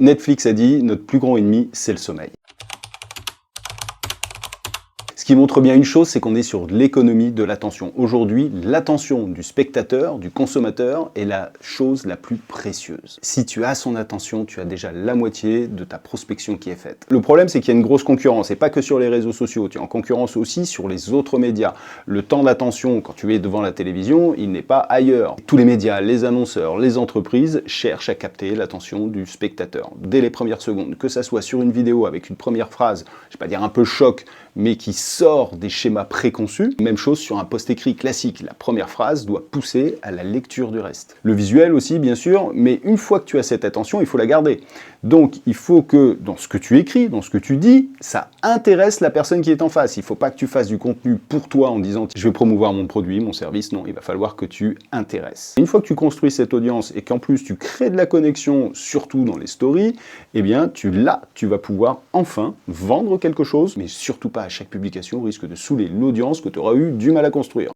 Netflix a dit, notre plus grand ennemi, c'est le sommeil. Ce qui montre bien une chose, c'est qu'on est sur l'économie de l'attention. Aujourd'hui, l'attention du spectateur, du consommateur, est la chose la plus précieuse. Si tu as son attention, tu as déjà la moitié de ta prospection qui est faite. Le problème, c'est qu'il y a une grosse concurrence, et pas que sur les réseaux sociaux, tu es en concurrence aussi sur les autres médias. Le temps d'attention, quand tu es devant la télévision, il n'est pas ailleurs. Tous les médias, les annonceurs, les entreprises cherchent à capter l'attention du spectateur. Dès les premières secondes, que ça soit sur une vidéo avec une première phrase, je vais pas dire un peu choc, mais qui sort des schémas préconçus. Même chose sur un post écrit classique. La première phrase doit pousser à la lecture du reste. Le visuel aussi, bien sûr, mais une fois que tu as cette attention, il faut la garder. Donc, il faut que, dans ce que tu écris, dans ce que tu dis, ça intéresse la personne qui est en face. Il ne faut pas que tu fasses du contenu pour toi en disant « je vais promouvoir mon produit, mon service ». Non, il va falloir que tu intéresses. Une fois que tu construis cette audience et qu'en plus tu crées de la connexion, surtout dans les stories, eh bien, tu vas pouvoir enfin vendre quelque chose, mais surtout pas à chaque publication, au risque de saouler l'audience que tu auras eu du mal à construire.